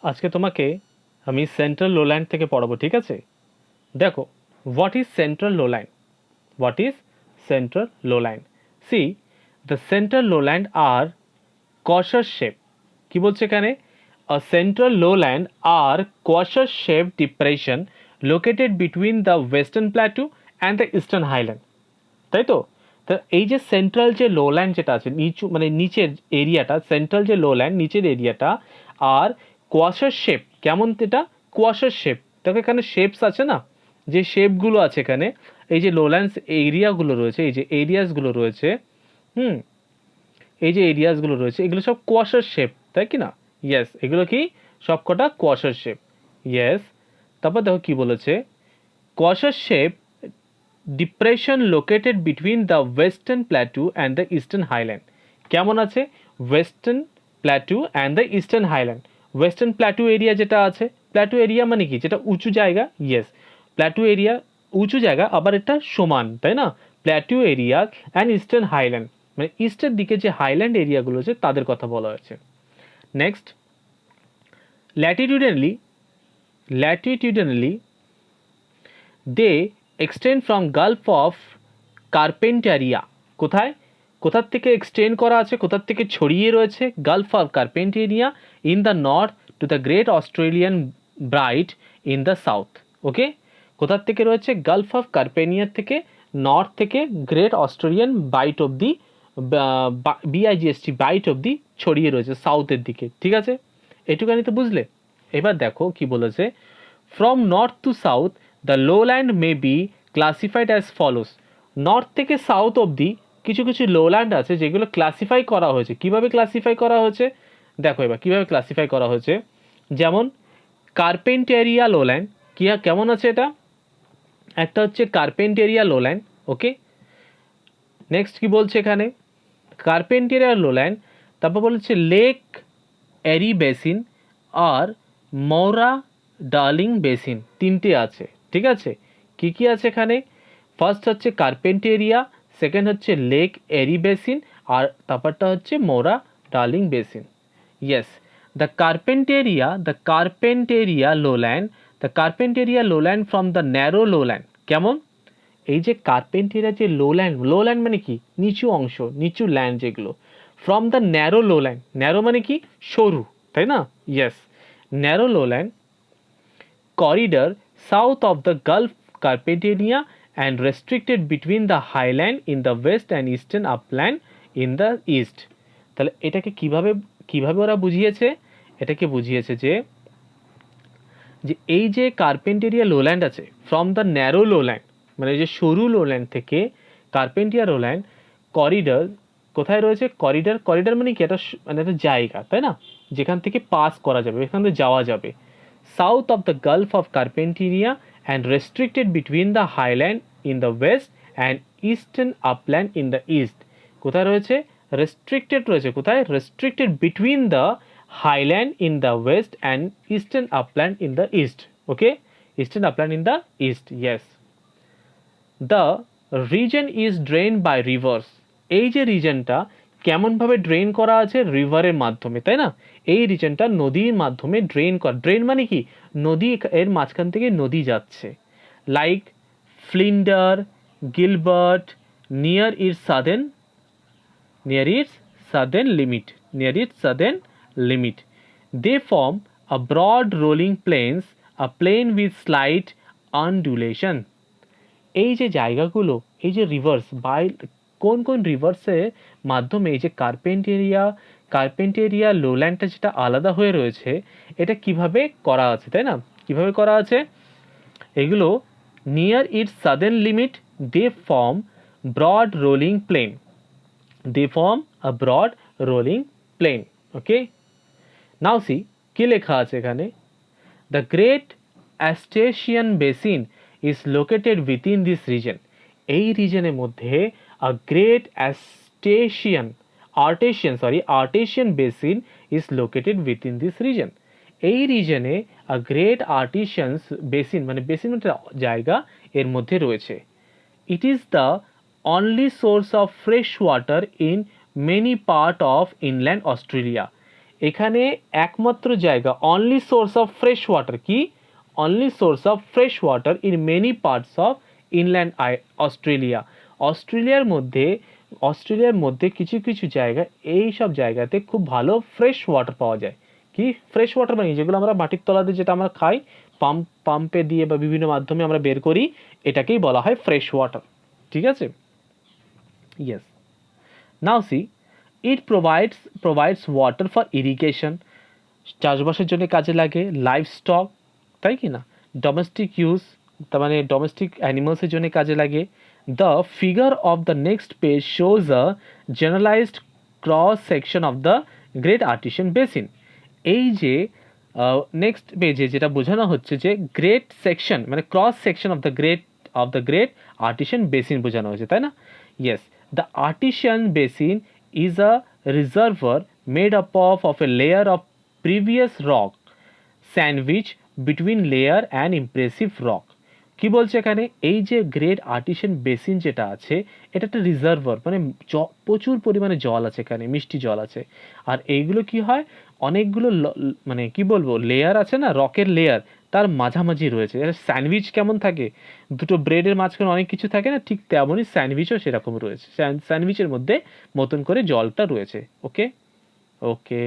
আজকে তোমাকে আমি সেন্ট্রাল লোল্যান্ড থেকে পড়াবো, ঠিক আছে? দেখো, what is central lowland? What is central lowland? See, the central lowland are saucer shape. কি বলছে এখানে? A central lowland are saucer shape depression located between the western plateau and the eastern highland. তাই তো? তো এই যে central যে lowland যেটা আছে, নিচু মানে নিচের এরিয়াটা, সেন্ট্রাল যে লোল্যান্ড নিচের এরিয়াটা, আর কোয়াশার শেপ, কেমন এটা? কোয়াশার শেপ। দেখো এখানে শেপস আছে না, যে শেপগুলো আছে এখানে, এই যে লোল্যান্ডস এরিয়াগুলো রয়েছে, এই যে এরিয়াসগুলো রয়েছে, হুম, এই যে এরিয়াসগুলো রয়েছে, এগুলো সব কোয়াশার শেপ, তাই কি না? ইয়েস, এগুলো কি সবকটা কোয়াশার শেপ? ইয়েস। তারপর দেখো কি বলেছে, saucer shape depression located between the western plateau and the eastern highland. কেমন আছে? Western plateau and the eastern highland. Western plateau area যেটা আছে, প্ল্যাটু এরিয়া মানে কি? যেটা উঁচু জায়গা। ইয়েস, প্ল্যাটু এরিয়া উঁচু জায়গা, আবার এটা সমান, তাই না? Plateau area and eastern highland, মানে ইস্টের দিকে যে হাইল্যান্ড এরিয়াগুলো আছে তাদের কথা বলা হয়েছে। Next, latitudinally latitudinally they extend from gulf of Carpentaria. কোথায়? কোথার থেকে এক্সটেন্ড করা আছে, কোথার থেকে ছড়িয়ে রয়েছে? Gulf of Carpentaria in the north to the great Australian bright in the south. Okay, কোথার থেকে রয়েছে? গালফ অফ কার্পেনিয়ার থেকে, নর্থ থেকে great Australian bight of the, B I G S T bight of the ছড়িয়ে রয়েছে সাউথের দিকে, ঠিক আছে? এটুকানি তো বুঝলে। এবার দেখো কি বলেছে, from north two south the lowland may be classified as follows. North থেকে সাউথ অবধি কিছু কিছু লোল্যান্ড আছে যেগুলো ক্লাসিফাই করা হয়েছে। কিভাবে ক্লাসিফাই করা হয়েছে দেখো, এবার কিভাবে ক্লাসিফাই করা হয়েছে। যেমন কার্পেন্টেরিয়া লোল্যান্ড, কি কেমন আছে এটা? একটা হচ্ছে কার্পেন্টেরিয়া লোল্যান্ড। ওকে, নেক্সট কি বলছে এখানে? কার্পেন্টেরিয়া লোল্যান্ড, তারপর বলেছে লেক এরি বেসিন আর মৌরা ডার্লিং বেসিন, তিনটে আছে, ঠিক আছে? কি কি আছে এখানে? ফার্স্ট হচ্ছে কার্পেন্টেরিয়া, সেকেন্ড হচ্ছে লেক এরি বেসিন, আর তারপরটা হচ্ছে Murray Darling basin. Yes, the Carpentaria lowland from the narrow lowland. কেমন? এই যে কার্পেন্টেরিয়া যে লোল্যান্ড, লোল্যান্ড মানে কি? নিচু অংশ, নিচু ল্যান্ড যেগুলো। From the narrow lowland, narrow মানে কি? সরু, তাই না? Yes, narrow lowland corridor south of the Gulf Carpentania and restricted between the highland in the west and eastern upland in the east. তাহলে এটাকে কিভাবে কিভাবে ওরা বুঝিয়েছে? এটাকে বুঝিয়েছে যে যে এই যে কার্পেন্টেরিয়া লোল্যান্ড আছে, ফ্রম দ্য ন্যারো লোল্যান্ড মানে যে সরু লোল্যান্ড থেকে কার্পেন্টিয়া লোল্যান্ড করিডর, কোথায় রয়েছে? করিডর, করিডর মানে কি? এটা মানে একটা জায়গা, তাই না? যেখান থেকে পাস করা যাবে, এখান থেকে যাওয়া যাবে। South of the gulf of Carpentaria and restricted between the highland in the west and eastern upland in the east. কোথায় রয়েছে? রেস্ট্রিক্টেড রয়েছে। কোথায়? Restricted between the highland in the west and eastern upland in the east. Okay, eastern upland in the east. Yes, the region is drained by rivers. এই যে রিজনটা কেমন ভাবে drain করা আছে? রিভারের মাধ্যমে, তাই না? এই রিজনটা নদীর মাধ্যমে ড্রেন করা। ড্রেন মানে কি? নদী, এর মাঝখান থেকে নদী যাচ্ছে। Like Flinder, Gilbert, near its southern, near its southern limit, near its southern limit. They form a broad rolling plains, a plain with slight undulation. এই যে জায়গাগুলো, এই যে রিভার্স, বাই কোন কোন রিভার্সের মাধ্যমে এই যে কার্পেন্টেরিয়া লোল্যান্ডটা যেটা আলাদা হয়ে রয়েছে, এটা কিভাবে করা আছে, তাই না? কিভাবে করা আছে এগুলো? Near its southern limit they form broad rolling plain, they form a broad rolling plain. Okay, now see কি লেখা আছে এখানে? The great Astasian basin is located within this region. এই রিজনের মধ্যে a great Artesian basin is located within this region. এই রিজনে a great Artesian basin মানে basin মানে জায়গা, এর মধ্যে রয়েছে। It is the only source of fresh water in many part of inland Australia. এখানে একমাত্র জায়গা, only source of fresh water, কি only source of fresh water in many parts of inland Australia. অস্ট্রেলিয়ার মধ্যে কিছু কিছু জায়গা, এই সব জায়গাতে খুব ভালো ফ্রেশ ওয়াটার পাওয়া যায়। কি ফ্রেশ ওয়াটার মানে যেগুলো আমরা মাটির তলাতে যেটা আমরা খাই, পাম্পে দিয়ে বা বিভিন্ন মাধ্যমে আমরা বের করি, এটাকেই বলা হয় ফ্রেশ ওয়াটার। ঠিক আছে, yes. Now see, it provides water for irrigation, চাষবাসের জন্য কাজে লাগে, লাইভ স্টক, তাই কি না, ডোমেস্টিক ইউজ, তার মানে ডোমেস্টিক অ্যানিমালসের জন্য কাজে লাগে। The figure of the next page shows a generalised cross section of the great artisan basin. এই যে নেক্সট পেজে যেটা বোঝানো হচ্ছে যে গ্রেট সেকশন মানে cross section of the great artisan basin বোঝানো হয়েছে, তাই না? Yes, the artisan basin is a reservoir made up of a layer of previous rock sandwich between layer and impressive rock. কি বলছে এখানে, এই যে গ্রেট আর্টিশিয়ান বেসিন যেটা আছে, এটা একটা রিজার্ভার, মানে প্রচুর পরিমাণে জল আছে এখানে, মিষ্টি জল আছে। আর এইগুলো কি হয়, অনেকগুলো মানে কি বলবো লেয়ার আছে না, রকের লেয়ার, তার মাঝামাঝি রয়েছে। স্যান্ডউইচ কেমন থাকে, দুটো ব্রেডের মাঝখানে অনেক কিছু থাকে না, ঠিক তেমনই স্যান্ডউইচও সেরকম রয়েছে। স্যান্ডউইচের মধ্যে মতন করে জলটা রয়েছে। ওকে ওকে